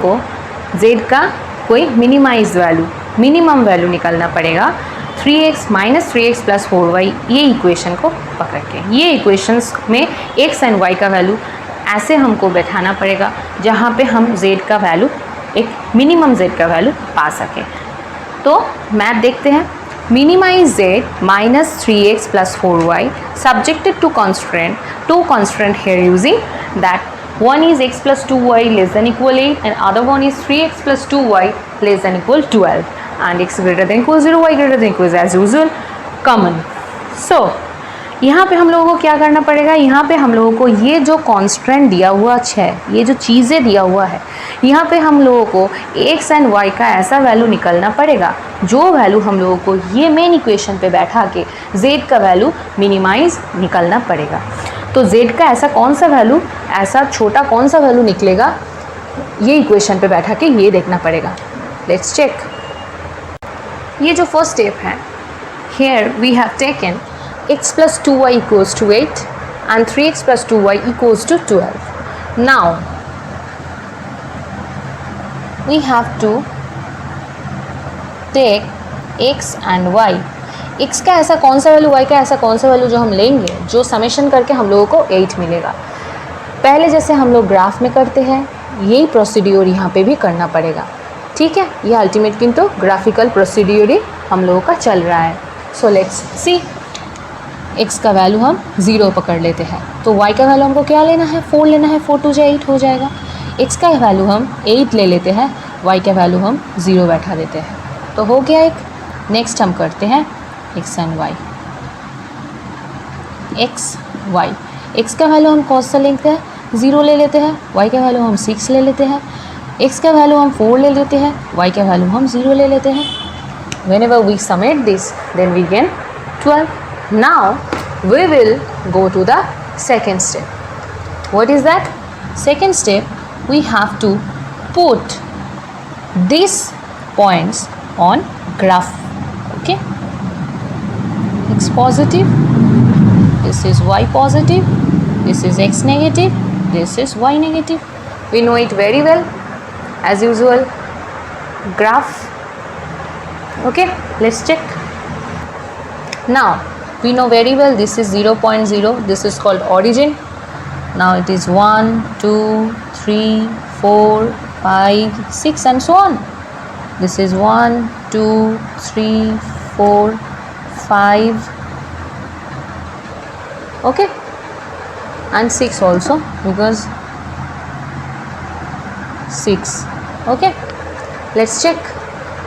को z का कोई मिनिमम वैल्यू निकालना पड़ेगा 3x minus 3x plus 4y ये इक्वेशन को पकड़ के। ये इक्वेशंस में x एंड y का वैल्यू ऐसे हमको बैठाना पड़ेगा जहाँ पे हम z का वैल्यू एक मिनिमम z का वैल्यू पा सकें। तो मैथ देखते हैं। Minimise z minus 3x plus 4y subjected to two constraint here using that one is x plus 2y less than equal 8 and other one is 3x plus 2y less than equal 12 and x greater than equal 0 y greater than equal as usual common। So यहाँ पे हम लोगों को क्या करना पड़ेगा, यहाँ पे हम लोगों को ये जो कांस्टेंट दिया हुआ है, ये जो चीज़ें दिया हुआ है, यहाँ पे हम लोगों को x एंड y का ऐसा वैल्यू निकलना पड़ेगा जो वैल्यू हम लोगों को ये मेन इक्वेशन पे बैठा के z का वैल्यू मिनिमाइज निकलना पड़ेगा। तो z का ऐसा कौन सा वैल्यू, ऐसा छोटा कौन सा वैल्यू निकलेगा, ये इक्वेशन पे बैठा के ये देखना पड़ेगा। Let's check. ये जो फर्स्ट स्टेप है, here we have taken x plus 2y equals to 8 and 3x plus 2y equals to 12. Now we have to take x and y। x का ऐसा कौन सा वैल्यू, y का ऐसा कौन सा वैल्यू जो हम लेंगे, जो समेशन करके हम लोगों को 8 मिलेगा। पहले जैसे हम लोग ग्राफ में करते हैं यही प्रोसीड्यूर यहाँ पे भी करना पड़ेगा, ठीक है। ये अल्टीमेट किंतु ग्राफिकल प्रोसीड्यूर ही हम लोगों का चल रहा है। So let's see. x का वैल्यू हम 0 पकड़ लेते हैं, तो y का वैल्यू हमको क्या लेना है, 4 लेना है। 4 2 जा 8 हो जाएगा। x का वैल्यू हम 8 ले लेते हैं, y का वैल्यू हम 0 बैठा देते हैं, तो हो गया एक। नेक्स्ट हम करते हैं x एंड y। x का वैल्यू हम कौन सा लेते हैं, 0 ले लेते हैं। y का वैल्यू हम 6 ले लेते हैं। x का वैल्यू हम 4 ले लेते हैं, y का वैल्यू हम 0 ले लेते हैं। Whenever we summate this, then we gain 12. Now we will go to the second step. What is that? Second step, we have to put these points on graph. Okay, x positive, this is y positive, this is x negative, this is y negative. We know it very well as usual. Graph. Okay, let's check. Now we know very well this is 0.0, this is called origin. Now it is 1 2 3 4 5 6 and so on. This is 1 2 3 4 5, okay, and 6 also because 6, okay. Let's check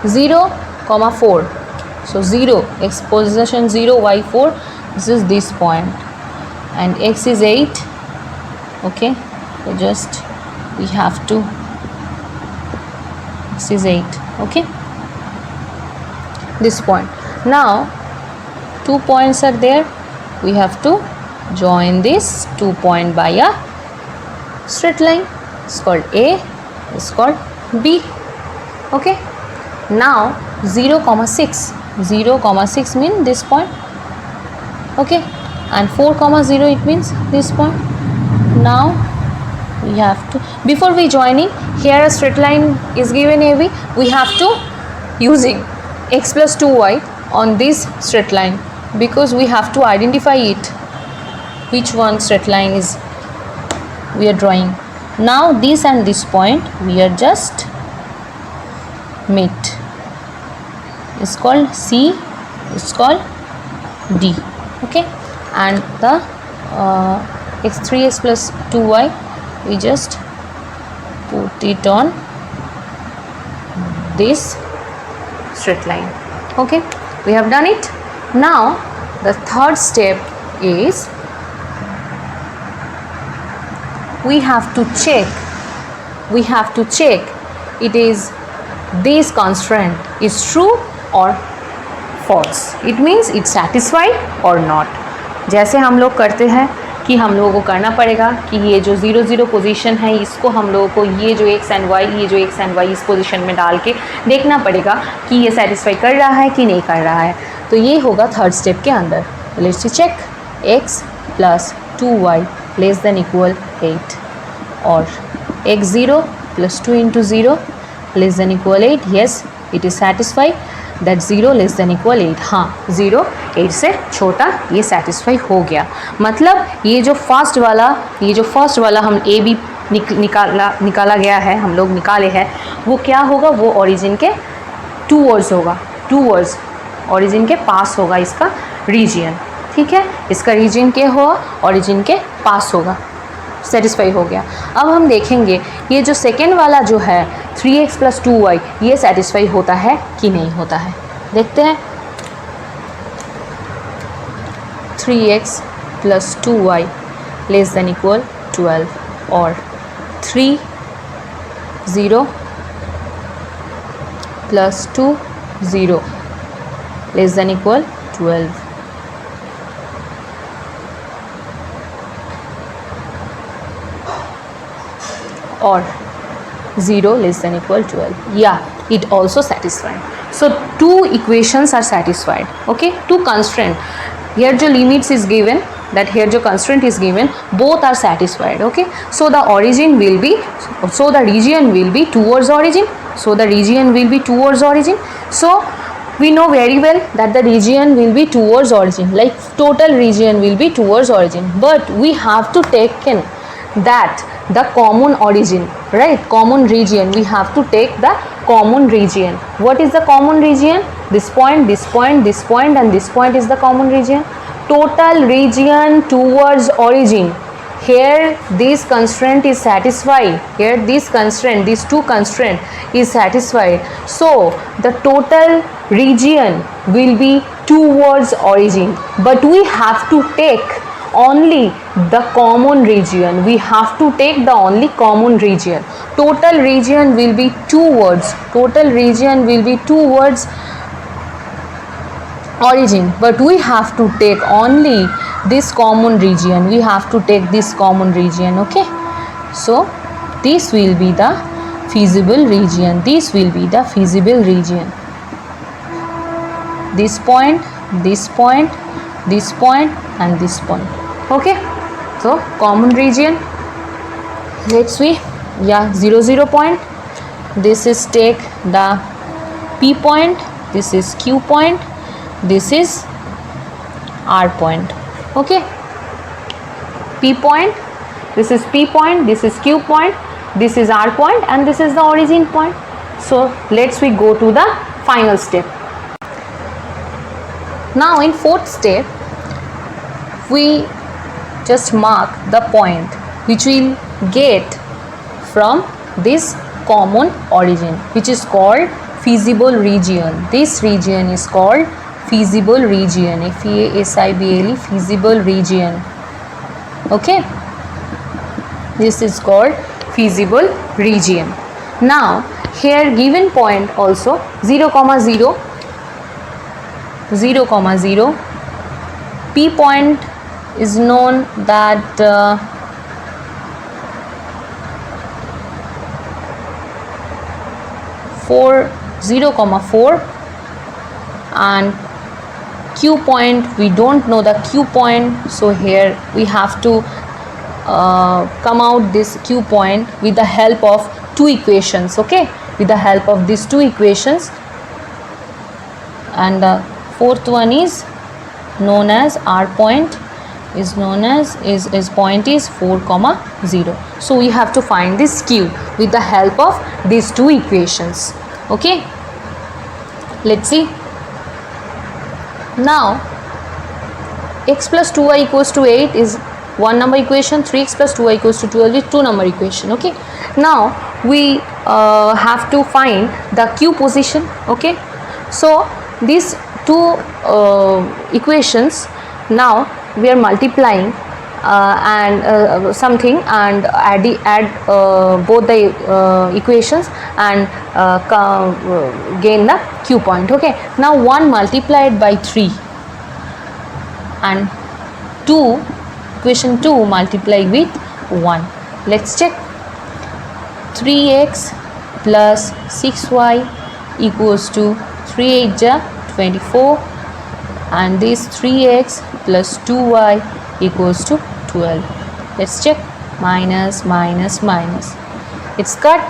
0, 4. So 0, x position 0, y 4, this is this point, and x is 8, okay. So just we have to, x is 8, okay, this point. Now 2 points are there, we have to join this 2 point by a straight line. It's called A, it's called B, okay. Now 0, 6 means this point, okay, and 4, 0 it means this point. Now we have to, before we joining, here a straight line is given AB, we have to using x plus 2y on this straight line because we have to identify it which one straight line is we are drawing. Now this and this point we are just meet. It's called C, it's called D, okay, and the x3x plus 2y we just put it on this straight line, okay. We have done it. Now the third step is we have to check it is this constraint is true or false. It means it's satisfied or not. जैसे हम लोग करते हैं कि हम लोगों को करना पड़ेगा कि ये जो 0 0 पोजीशन है इसको हम लोगों को ये जो x एंड y इस पोजीशन में डाल के देखना पड़ेगा कि ये सेटिस्फाई कर रहा है कि नहीं कर रहा है। तो ये होगा थर्ड स्टेप के अंदर। Let's check. x plus 2y less than equal 8 और x0 plus 2 into 0 less than equal 8. Yes, it is satisfied that 0 less than equal 8. हाँ, 0 8 से छोटा, ये satisfy हो गया. मतलब ये जो फर्स्ट वाला हम ए बी निकाला गया है, हम लोग निकाले हैं, वो क्या होगा, वो ओरिजिन के टूवर्ड्स होगा, टूवर्ड्स ओरिजिन के पास होगा इसका रीजियन. ठीक है, इसका रीजियन क्या होगा, ओरिजिन के पास होगा. सेटिस्फाई हो गया. अब हम देखेंगे ये जो सेकेंड वाला जो है 3x प्लस 2y, ये सेटिस्फाई होता है कि नहीं होता है. देखते हैं. 3x plus 2y less than equal 12 और 3 0 plus 2 0 less than equal 12. or 0 less than equal 12. Yeah, it also satisfied. So two equations are satisfied. Okay, two constraint. Here जो limits is given, that here जो constraint is given, both are satisfied. Okay, so the origin will be, so the region will be towards origin. So the region will be towards origin. So we know very well that the region will be towards origin, like total region will be towards origin. But we have to take in that the common origin, right, common region, we have to take the common region. What is the common region? This point, this point, this point and this point is the common region. Total region towards origin. Here this constraint is satisfied, here this constraint, these two constraint is satisfied. So the total region will be towards origin, but we have to take only the common region. We have to take the only common region. Total region will be towards, total region will be towards origin, but we have to take only this common region. We have to take this common region. Okay, so this will be the feasible region. This will be the feasible region. This point, this point, this point and this point. Okay, so common region, let's see. Yeah, 0 0 point, this is take the P point, this is Q point, this is R point. Okay, P point, this is P point, this is Q point, this is R point and this is the origin point. So let's we go to the final step. Now in fourth step we just mark the point which will get from this common origin, which is called feasible region. This region is called feasible region, F-E-A-S-I-B-L-E, feasible region. Okay, this is called feasible region. Now here given point also 0 comma 0, 0 comma 0, P point is known that 0 comma 4 and Q point, we don't know the Q point, so here we have to come out this Q point with the help of two equations. Okay, with the help of these two equations, and the fourth one is known as R point, is known as is point is 4 comma 0. So we have to find this Q with the help of these two equations. Okay, let's see. Now x plus 2y equals to 8 is one number equation, 3x plus 2y equals to 12 is two number equation. Okay, now we have to find the Q position. Okay, so these two equations, now we are multiplying and something and add both the equations and gain the Q point. Okay, now 1 multiplied by 3 and 2, equation 2 multiplied with 1. Let's check. 3x plus 6y equals to 3 8 ja 24 and this 3x plus 2y equals to 12. Let's check. Minus minus minus, it's cut.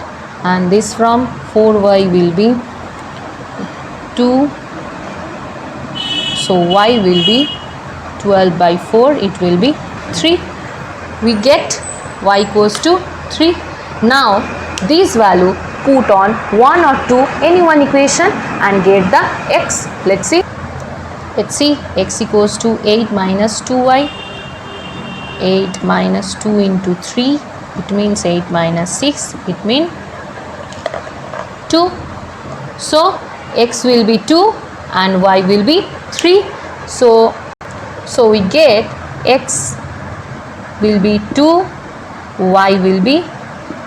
and this from 4y will be 2, so y will be 12 by 4, it will be 3. We get y equals to 3. Now this value put on 1 or 2 any one equation and get the x. Let's see x equals to 8 minus 2y. 8 minus 2 into 3, it means 8 minus 6, it means 2. So x will be 2 and y will be 3. So we get x will be 2, y will be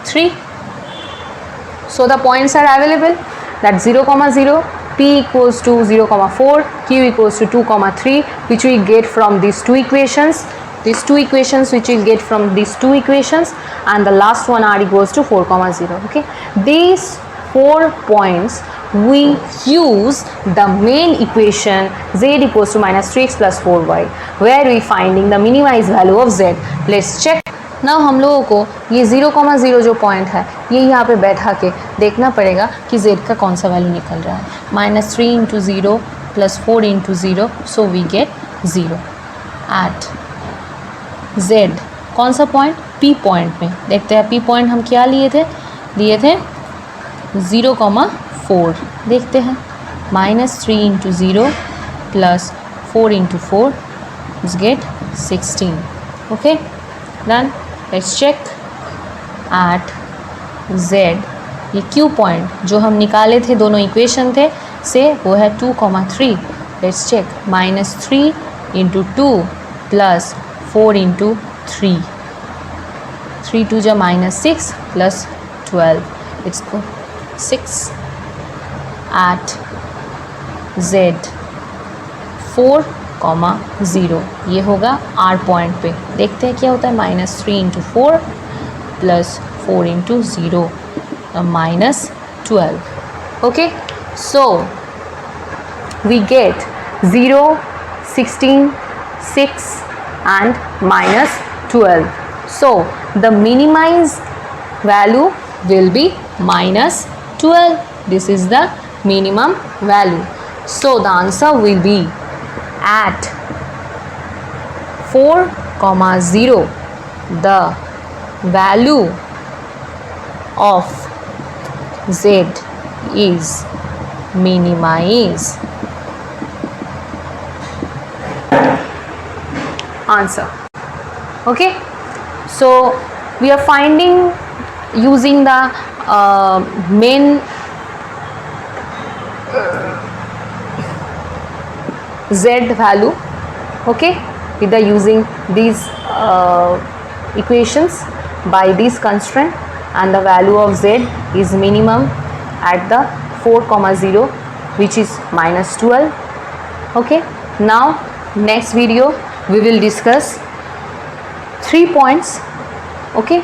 3. So the points are available, that 0, 0, p equals to 0, 4, q equals to 2, 3, which we get from these two equations. These two equations which we get from these two equations, and the last one r equals to 4, 0. Okay, these 4 points we use the main equation z equals to minus 3x plus 4y, where we finding the minimized value of z. Let's check. Now हम लोगों को ये 0, 0 जो point है ये यहाँ पे बैठा के देखना पड़ेगा कि z का कौन सा वैल्यू निकल रहा है. Minus 3 into 0 plus 4 into 0, so we get 0 at z. कौन सा पॉइंट? p पॉइंट में. देखते हैं p पॉइंट हम क्या लिए थे 0, 4. देखते हैं minus 3 into 0 plus 4 into 4 is get 16. Okay done. Let's check at z. ये q पॉइंट जो हम निकाले थे दोनों इक्वेशन थे से वो है 2, 3. Let's check minus 3 into 2 plus 4 into 3. 3 2 जा माइनस 6 प्लस 12, इट्स को 6 एट z 4, 0. ये होगा r पॉइंट पे. देखते हैं क्या होता है. Minus 3 into 4 plus 4 into 0 minus 12. Okay, so we get 0, 16, 6 and minus 12. So the minimized value will be minus 12. This is the minimum value. So the answer will be at 4, 0, the value of z is minimized. Answer. Okay, so we are finding using the main z value. Okay, with the using these equations by this constraint, and the value of z is minimum at the 4, 0, which is minus 12. Okay, now next video we will discuss 3 points. Okay.